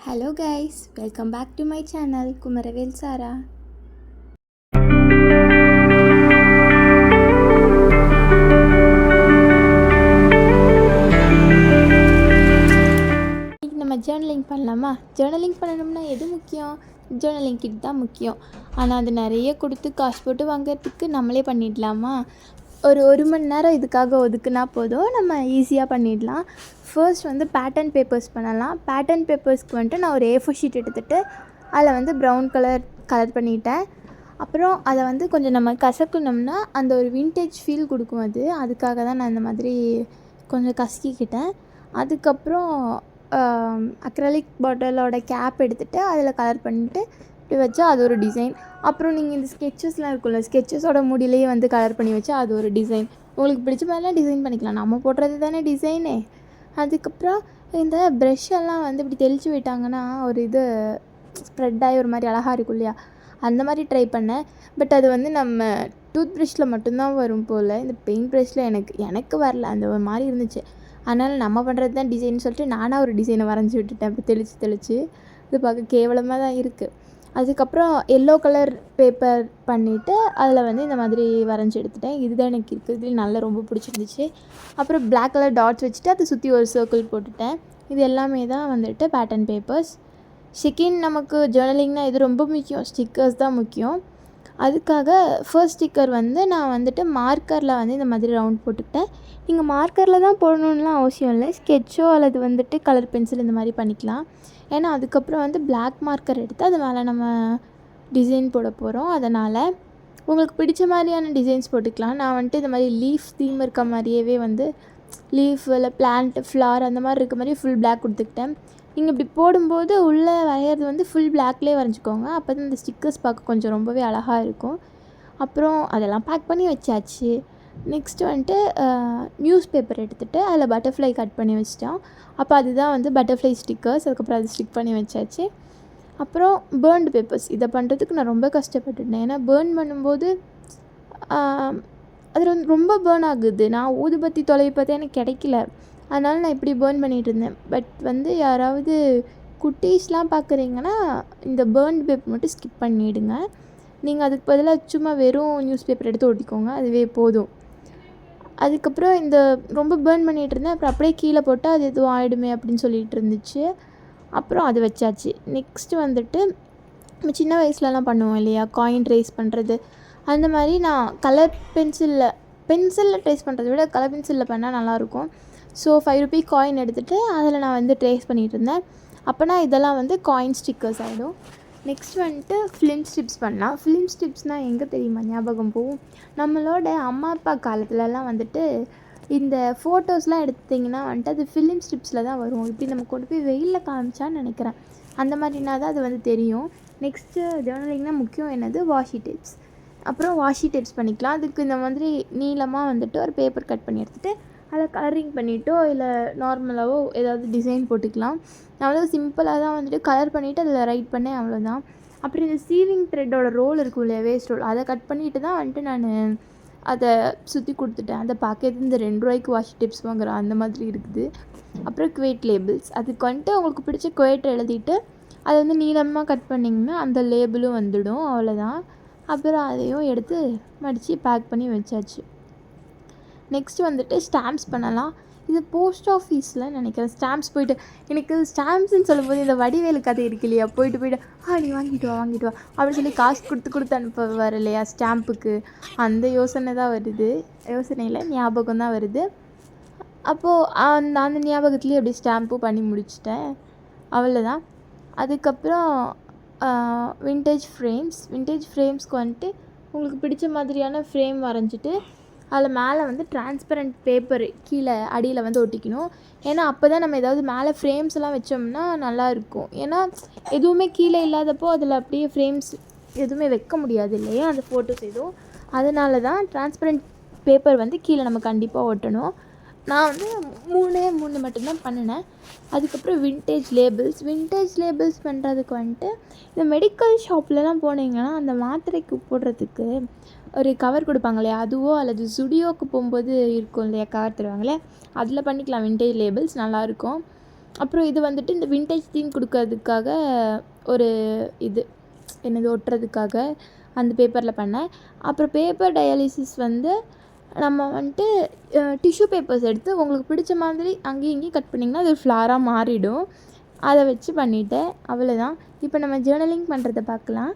Hello guys, welcome back to my channel Kumaravel Sara. நம்ம journaling பண்ணலாமா? Journaling பண்ணணும்னா எது முக்கியம்? ஜேர்னலிங் கிட் தான் முக்கியம். ஆனால் அது நிறைய கொடுத்து காசு போட்டு வாங்கிறதுக்கு நம்மளே பண்ணிடலாமா? ஒரு மணி நேரம் இதுக்காக ஒதுக்குனா போதும், நம்ம ஈஸியாக பண்ணிடலாம். ஃபர்ஸ்ட் பேட்டர்ன் பேப்பர்ஸ் பண்ணலாம். பேட்டர்ன் பேப்பர்ஸ்க்கு நான் ஒரு A4 ஷீட் எடுத்துகிட்டு அதில் ப்ரௌன் கலர் பண்ணிட்டேன். அப்புறம் அதை கொஞ்சம் நம்ம கசக்கணும்னா அந்த ஒரு விண்டேஜ் ஃபீல் கொடுக்கும். அதுக்காக தான் நான் இந்த மாதிரி கொஞ்சம் கசக்கிக்கிட்டேன். அதுக்கப்புறம் அக்ரலிக் பாட்டிலோட கேப் எடுத்துகிட்டு அதில் கலர் பண்ணிவிட்டு இப்படி வச்சா அது ஒரு டிசைன். அப்புறம் நீங்கள் இந்த ஸ்கெட்சஸ்லாம் இருக்குல்ல, ஸ்கெட்சஸோட மூடியிலேயே கலர் பண்ணி வச்சா அது ஒரு டிசைன். உங்களுக்கு பிடிச்ச மாதிரிலாம் டிசைன் பண்ணிக்கலாம், நம்ம போடுறது தானே டிசைனே. அதுக்கப்புறம் இந்த ப்ரெஷ்ஷெல்லாம் இப்படி தெளித்து விட்டாங்கன்னா ஒரு ஸ்ப்ரெட் ஆகி ஒரு மாதிரி அழகாக இருக்கும் இல்லையா, அந்த மாதிரி ட்ரை பண்ணேன். பட் அது நம்ம டூத் ப்ரஷில் மட்டும்தான் வரும் போல். இந்த பெயிண்ட் ப்ரஷில் எனக்கு வரல, அந்த ஒரு மாதிரி இருந்துச்சு. அதனால் நம்ம பண்ணுறது தான் டிசைன் சொல்லிட்டு நானாக ஒரு டிசைனை வரைஞ்சி விட்டுட்டேன். இப்போ தெளித்து இது பார்க்க கேவலமாக தான் இருக்குது. அதுக்கப்புறம் எல்லோ கலர் பேப்பர் பண்ணிவிட்டு அதில் இந்த மாதிரி வரைஞ்சி எடுத்துட்டேன். இதுதான் எனக்கு இருக்கிறதுல நல்லா ரொம்ப பிடிச்சிருந்துச்சு. அப்புறம் பிளாக் கலர் டாட்ஸ் வச்சுட்டு அதை சுற்றி ஒரு சர்க்கிள் போட்டுட்டேன். இது எல்லாமே தான் பேட்டர்ன் பேப்பர்ஸ். செகண்ட் நமக்கு ஜேர்னலிங்னால் இது ரொம்ப முக்கியம், ஸ்டிக்கர்ஸ் தான் முக்கியம். அதுக்காக ஃபர்ஸ்ட் ஸ்டிக்கர் நான் மார்க்கரில் இந்த மாதிரி ரவுண்ட் போட்டுக்கிட்டேன். நீங்கள் மார்க்கரில் தான் போடணுன்னுலாம் அவசியம் இல்லை, ஸ்கெட்சோ அல்லது கலர் பென்சில் இந்த மாதிரி பண்ணிக்கலாம். ஏன்னா அதுக்கப்புறம் பிளாக் மார்க்கர் எடுத்து அது மேலே நம்ம டிசைன் போட போகிறோம். அதனால் உங்களுக்கு பிடிச்ச மாதிரியான டிசைன்ஸ் போட்டுக்கலாம். நான் இந்த மாதிரி லீஃப் தீம் இருக்க மாதிரியே லீஃப் இல்லை பிளான்ட் ஃப்ளார் அந்த மாதிரி இருக்க மாதிரி ஃபுல் பிளாக் கொடுத்துக்கிட்டேன். நீங்கள் இப்படி போடும்போது உள்ளே வரைகிறது ஃபுல் பிளாக்லேயே வரைஞ்சிக்கோங்க. அப்போ தான் இந்த ஸ்டிக்கர்ஸ் பார்க்க கொஞ்சம் ரொம்பவே அழகாக இருக்கும். அப்புறம் அதெல்லாம் பேக் பண்ணி வச்சாச்சு. நெக்ஸ்ட்டு நியூஸ் பேப்பர் எடுத்துகிட்டு அதில் பட்டர்ஃப்ளை கட் பண்ணி வச்சிட்டோம். அப்போ அதுதான் பட்டர்ஃப்ளை ஸ்டிக்கர்ஸ். அதுக்கப்புறம் அதை ஸ்டிக் பண்ணி வச்சாச்சு. அப்புறம் பேர்ன்டு பேப்பர்ஸ், இதை பண்ணுறதுக்கு நான் ரொம்ப கஷ்டப்பட்டுட்டேன். ஏன்னா பேர்ன் பண்ணும்போது அது ரொம்ப பேர்ன் ஆகுது. நான் ஊதுபத்தி தொலைவி பார்த்தா எனக்கு கிடைக்கல, அதனால் நான் இப்படி பேர்ன் பண்ணிகிட்டு இருந்தேன். பட் யாராவது குட்டீஸ்லாம் பார்க்குறீங்கன்னா இந்த பேர்ன்டு பேப்பர் மட்டும் ஸ்கிப் பண்ணிவிடுங்க. நீங்கள் அதுக்கு பதிலாக சும்மா வெறும் நியூஸ் பேப்பர் எடுத்து ஒட்டிக்கோங்க, அதுவே போதும். அதுக்கப்புறம் இந்த ரொம்ப பேர்ன் பண்ணிகிட்டு இருந்தேன். அப்புறம் அப்படியே கீழே போட்டால் அது எதுவும் ஆகிடுமே அப்படின்னு சொல்லிகிட்டு இருந்துச்சு. அப்புறம் அது வச்சாச்சு. நெக்ஸ்ட்டு நம்ம சின்ன வயசுலலாம் பண்ணுவோம் இல்லையா, காயின் ட்ரேஸ் பண்ணுறது. அந்த மாதிரி நான் கலர் பென்சிலில் ட்ரேஸ் பண்ணுறதை விட கலர் பென்சிலில் பண்ணால் நல்லாயிருக்கும். ஸோ 5 ரூபீ காயின் எடுத்துகிட்டு அதில் நான் ட்ரேஸ் பண்ணிகிட்டு இருந்தேன். அப்போனா இதெல்லாம் காயின் ஸ்டிக்கர்ஸ் ஆகிடும். நெக்ஸ்ட் ஃபிலிம் ஸ்ட்ரிப்ஸ் பண்ணலாம். ஃபிலிம் ஸ்ட்ரிப்ஸ்னால் எங்கே தெரியுமா ஞாபகம் போகும், நம்மளோட அம்மா அப்பா காலத்துலலாம் இந்த ஃபோட்டோஸ்லாம் எடுத்திங்கன்னா அது ஃபிலிம் ஸ்ட்ரிப்ஸில் தான் வரும். இப்படி நம்ம கொண்டு போய் வெயிலில் காமிச்சான்னு நினைக்கிறேன். அந்த மாதிரினா தான் அது தெரியும். நெக்ஸ்ட்டு ஜேர்னலிங்னால் முக்கியம் என்னது, வாஷி டேப்ஸ். அப்புறம் வாஷி டேப்ஸ் பண்ணிக்கலாம். அதுக்கு இந்த மாதிரி நீளமாக ஒரு பேப்பர் கட் பண்ணி எடுத்துகிட்டு அதில் கலரிங் பண்ணிவிட்டோ இல்லை நார்மலாகவோ ஏதாவது டிசைன் போட்டுக்கலாம். நான் சிம்பிளாக தான் கலர் பண்ணிவிட்டு அதில் ரைட் பண்ணேன், அவ்வளோதான். அப்புறம் இந்த சீவிங் த்ரெட்டோட ரோல் இருக்கும் இல்லையா, வேஸ்ட் ரோல், அதை கட் பண்ணிவிட்டு தான் நான் அதை சுற்றி கொடுத்துட்டேன். அதை பார்க்கறது இந்த 2 ரூபாய்க்கு வாஷி டிப்ஸ் வாங்குகிறேன் அந்த மாதிரி இருக்குது. அப்புறம் குவேட் லேபிள்ஸ், அதுக்கு உங்களுக்கு பிடிச்ச குவேட் எழுதிட்டு அதை நீளமாக கட் பண்ணிங்கன்னா அந்த லேபிளும் வந்துடும், அவ்வளோதான். அப்புறம் அதையும் எடுத்து மடித்து பேக் பண்ணி வச்சாச்சு. நெக்ஸ்ட்டு ஸ்டாம்ப்ஸ் பண்ணலாம். இது போஸ்ட் ஆஃபீஸில் நினைக்கிறேன். ஸ்டாம்ப்ஸ் போய்ட்டு எனக்கு ஸ்டாம்ப்ஸ்ன்னு சொல்லும்போது இந்த வடிவேலு கதை இருக்கு இல்லையா, போய்ட்டு நீ வாங்கிட்டு வா அப்படின்னு சொல்லி காசு கொடுத்து அனுப்புவார் இல்லையா ஸ்டாம்புக்கு, அந்த யோசனை தான் வருது. யோசனையில் ஞாபகம் தான் வருது. அப்போது அந்த ஞாபகத்துலேயே அப்படியே ஸ்டாம்பும் பண்ணி முடிச்சிட்டேன், அவ்வளோதான். அதுக்கப்புறம் விண்டேஜ் ஃப்ரேம்ஸ்க்கு உங்களுக்கு பிடிச்ச மாதிரியான ஃப்ரேம் வரைஞ்சிட்டு அதில் மேலே டிரான்ஸ்பரண்ட் பேப்பர் கீழே அடியில் ஒட்டிக்கணும். ஏன்னா அப்போ தான் நம்ம ஏதாவது மேலே ஃப்ரேம்ஸ் எல்லாம் வச்சோம்னா நல்லாயிருக்கும். ஏன்னா எதுவுமே கீழே இல்லாதப்போ அதில் அப்படியே ஃப்ரேம்ஸ் எதுவுமே வைக்க முடியாது இல்லையா அந்த ஃபோட்டோஸ் எதுவும். அதனால தான் டிரான்ஸ்பரண்ட் பேப்பர் கீழே நம்ம கண்டிப்பாக ஒட்டணும். நான் 3 மட்டும்தான் பண்ணினேன். அதுக்கப்புறம் விண்டேஜ் லேபிள்ஸ் பண்ணுறதுக்கு இந்த மெடிக்கல் ஷாப்லலாம் போனீங்கன்னா அந்த மாத்திரைக்கு போடுறதுக்கு ஒரு கவர் கொடுப்பாங்க இல்லையா, அதுவோ அல்லது சுடியோக்கு போகும்போது இருக்கும் இல்லையா கவர் தருவாங்களே, அதில் பண்ணிக்கலாம். விண்டேஜ் லேபிள்ஸ் நல்லாயிருக்கும். அப்புறம் இது வந்துட்டு இந்த விண்டேஜ் தீம் கொடுக்கறதுக்காக ஒரு இது என்னது ஒட்டுறதுக்காக அந்த பேப்பரில் பண்ணேன். அப்புறம் பேப்பர் டயாலிசிஸ் வந்து நம்ம வந்துட்டு டிஷ்யூ பேப்பர்ஸ் எடுத்து உங்களுக்கு பிடிச்ச மாதிரி அங்கேயும் இங்கேயும் கட் பண்ணிங்கன்னா அது ஃப்ளாராக மாறிடும். அதை வச்சு பண்ணிவிட்டேன். அவ்வளோதான். இப்போ நம்ம ஜேர்னலிங் பண்ணுறத பார்க்கலாம்.